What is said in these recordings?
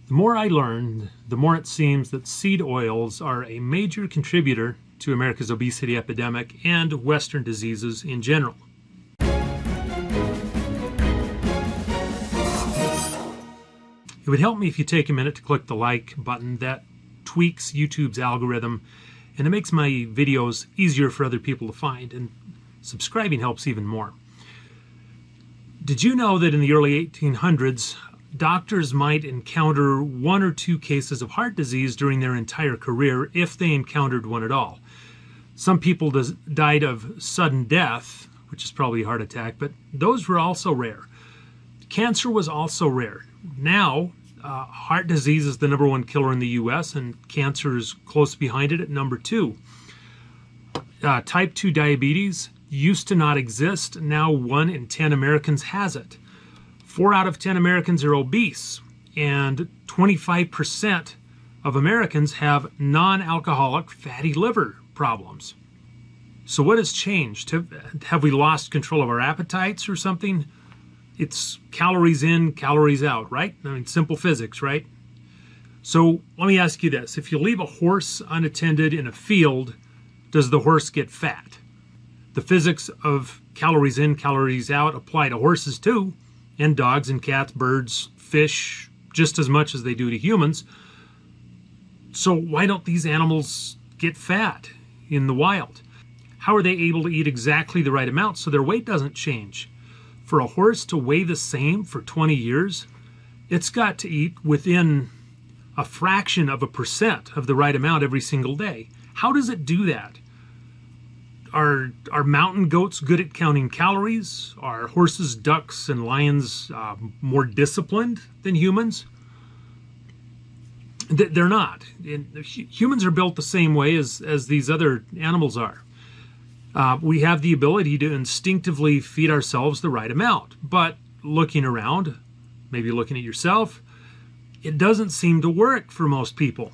The more I learn, the more it seems that seed oils are a major contributor to America's obesity epidemic and Western diseases in general. It would help me if you take a minute to click the like button. That tweaks YouTube's algorithm and it makes my videos easier for other people to find, and subscribing helps even more. Did you know that in the early 1800s, doctors might encounter 1 or 2 cases of heart disease during their entire career, if they encountered one at all? Some people died of sudden death, which is probably a heart attack, but those were also rare. Cancer was also rare. Now, heart disease is the #1 killer in the U.S., and cancer is close behind it at number 2. Type 2 diabetes used to not exist. Now 1 in 10 Americans has it. 4 out of 10 Americans are obese, and 25% of Americans have non-alcoholic fatty liver problems. So what has changed? Have we lost control of our appetites or something? It's calories in, calories out, right? I mean, simple physics, right? So let me ask you this. If you leave a horse unattended in a field, does the horse get fat? The physics of calories in, calories out apply to horses too, and dogs and cats, birds, fish, just as much as they do to humans. So why don't these animals get fat in the wild? How are they able to eat exactly the right amount so their weight doesn't change? For a horse to weigh the same for 20 years, it's got to eat within a fraction of a percent of the right amount every single day. How does it do that? Are mountain goats good at counting calories? Are horses, ducks, and lions more disciplined than humans? They're not. Humans are built the same way as these other animals are. We have the ability to instinctively feed ourselves the right amount, but looking around, maybe looking at yourself, it doesn't seem to work for most people.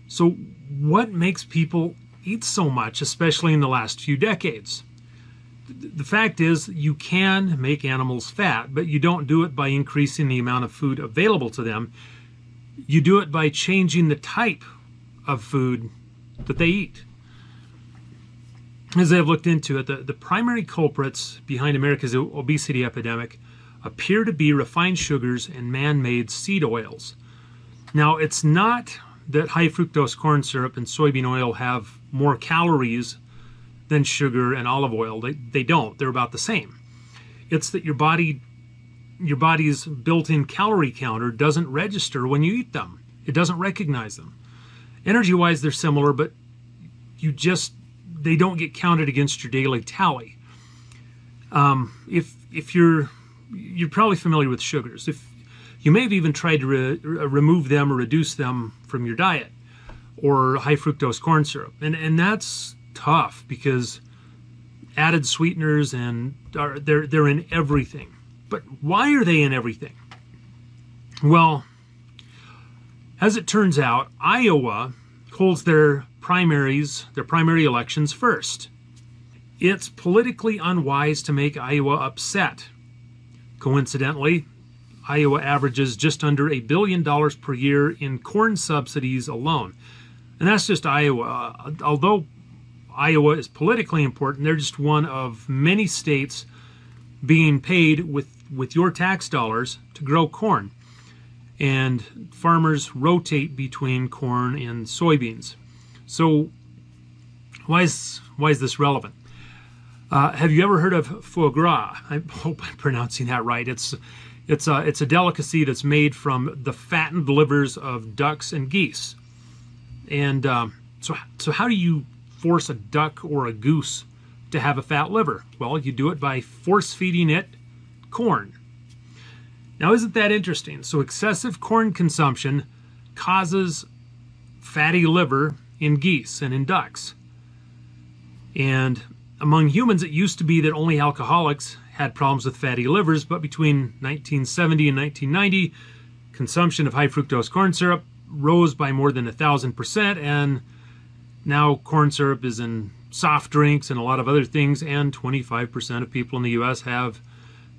So what makes people eat so much, especially in the last few decades? The fact is, you can make animals fat, but you don't do it by increasing the amount of food available to them. You do it by changing the type of food that they eat. As I've looked into it, the primary culprits behind America's obesity epidemic appear to be refined sugars and man-made seed oils. Now, it's not that high fructose corn syrup and soybean oil have more calories than sugar and olive oil. They don't. They're about the same. It's that your body's built-in calorie counter doesn't register when you eat them. It doesn't recognize them. Energy-wise, they're similar, but they don't get counted against your daily tally. If you're probably familiar with sugars. If you may have even tried to remove them or reduce them from your diet, or high fructose corn syrup, and that's tough because added sweeteners and they're in everything. But why are they in everything? Well, as it turns out, Iowa holds their primary elections first. It's politically unwise to make Iowa upset. Coincidentally, Iowa averages just under $1 billion per year in corn subsidies alone. And that's just Iowa. Although Iowa is politically important, they're just one of many states being paid with your tax dollars to grow corn. And farmers rotate between corn and soybeans. So why is this relevant? Have you ever heard of foie gras? I hope I'm pronouncing that right. It's a delicacy that's made from the fattened livers of ducks and geese. And so how do you force a duck or a goose to have a fat liver? Well, you do it by force feeding it corn. Now, isn't that interesting? So excessive corn consumption causes fatty liver in geese and in ducks. And among humans, it used to be that only alcoholics had problems with fatty livers, but between 1970 and 1990, consumption of high fructose corn syrup rose by more than 1,000%, and now corn syrup is in soft drinks and a lot of other things, and 25% of people in the U.S. have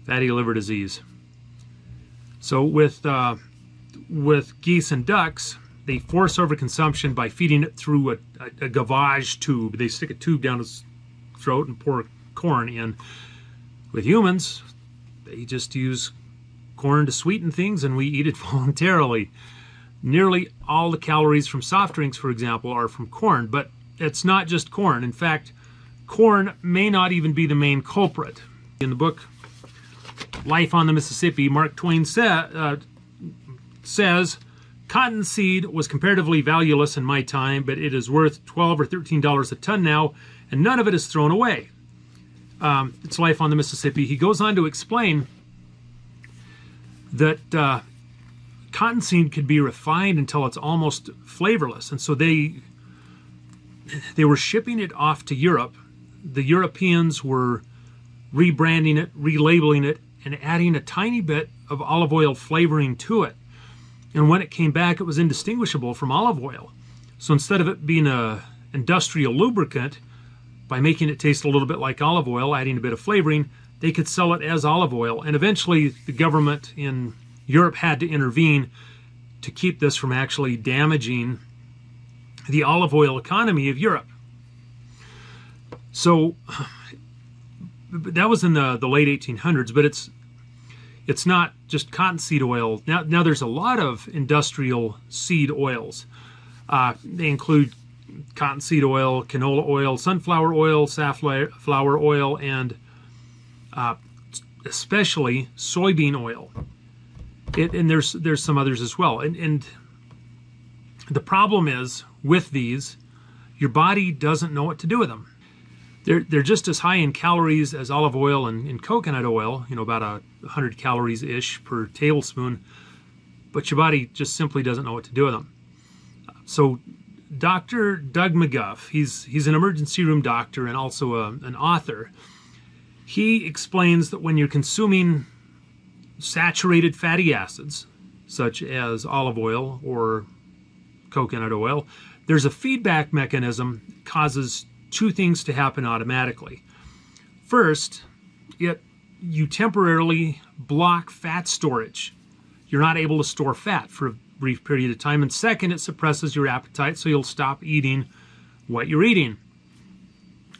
fatty liver disease. So with with geese and ducks, they force overconsumption by feeding it through a gavage tube. They stick a tube down its throat and pour corn in. With humans, they just use corn to sweeten things, and we eat it voluntarily. Nearly all the calories from soft drinks, for example, are from corn, but it's not just corn. In fact, corn may not even be the main culprit. In the book Life on the Mississippi, Mark Twain says, "Cottonseed was comparatively valueless in my time, but it is worth $12 or $13 a ton now, and none of it is thrown away." It's Life on the Mississippi. He goes on to explain that cottonseed could be refined until it's almost flavorless, and so they were shipping it off to Europe. The Europeans were rebranding it, relabeling it, and adding a tiny bit of olive oil flavoring to it. And when it came back, it was indistinguishable from olive oil. So instead of it being an industrial lubricant, by making it taste a little bit like olive oil, adding a bit of flavoring, they could sell it as olive oil. And eventually the government in Europe had to intervene to keep this from actually damaging the olive oil economy of Europe. So that was in the late 1800s, but it's not just cottonseed oil. Now there's a lot of industrial seed oils. They include cottonseed oil, canola oil, sunflower oil, safflower oil, and especially soybean oil. And there's some others as well. And the problem is with these, your body doesn't know what to do with them. They're just as high in calories as olive oil and coconut oil, about 100 calories-ish per tablespoon, but your body just simply doesn't know what to do with them. So Dr. Doug McGuff, he's an emergency room doctor and also an author. He explains that when you're consuming saturated fatty acids, such as olive oil or coconut oil, there's a feedback mechanism that causes two things to happen automatically. First, you temporarily block fat storage. You're not able to store fat for a brief period of time. And second, it suppresses your appetite, so you'll stop eating what you're eating.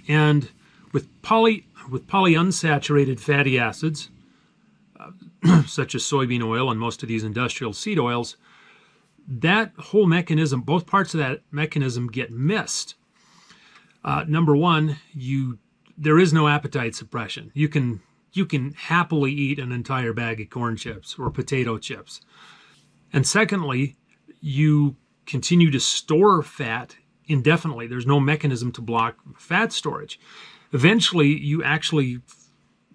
And with polyunsaturated fatty acids, such as soybean oil and most of these industrial seed oils, that whole mechanism, both parts of that mechanism get missed. Number one, there is no appetite suppression. You can happily eat an entire bag of corn chips or potato chips. And secondly, you continue to store fat indefinitely. There's no mechanism to block fat storage. Eventually,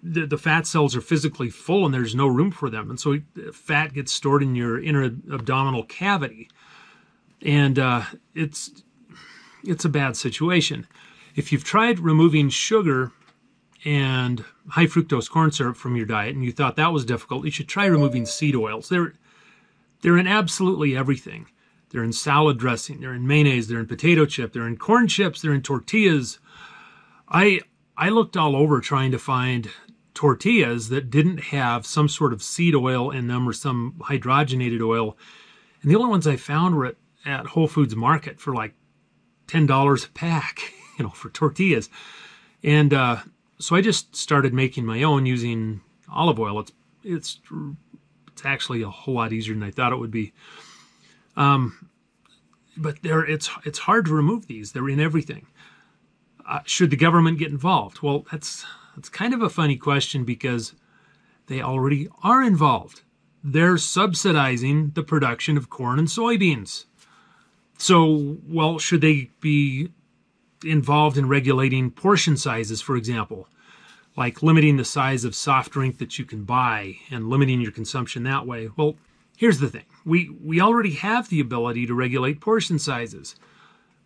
the fat cells are physically full and there's no room for them. And so fat gets stored in your inner abdominal cavity. And it's a bad situation. If you've tried removing sugar and high fructose corn syrup from your diet and you thought that was difficult, you should try removing seed oils. They're in absolutely everything. They're in salad dressing, they're in mayonnaise, they're in potato chip, they're in corn chips, they're in tortillas. I looked all over trying to find tortillas that didn't have some sort of seed oil in them or some hydrogenated oil. And the only ones I found were at Whole Foods Market for like $10 a pack, for tortillas. And so I just started making my own using olive oil. It's actually a whole lot easier than I thought it would be. But it's hard to remove these. They're in everything. Should the government get involved? Well, that's kind of a funny question because they already are involved. They're subsidizing the production of corn and soybeans. So, should they be involved in regulating portion sizes, for example, like limiting the size of soft drink that you can buy and limiting your consumption that way? Well, here's the thing. We already have the ability to regulate portion sizes.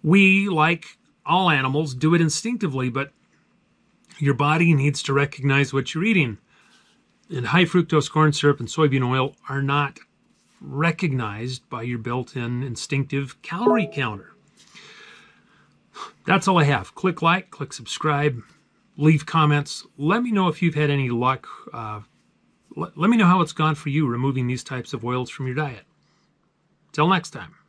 We, like all animals, do it instinctively, but your body needs to recognize what you're eating. And high fructose corn syrup and soybean oil are not recognized by your built-in instinctive calorie counter. That's all I have. Click like, click subscribe, leave comments. Let me know if you've had any luck. Let me know how it's gone for you removing these types of oils from your diet. Till next time.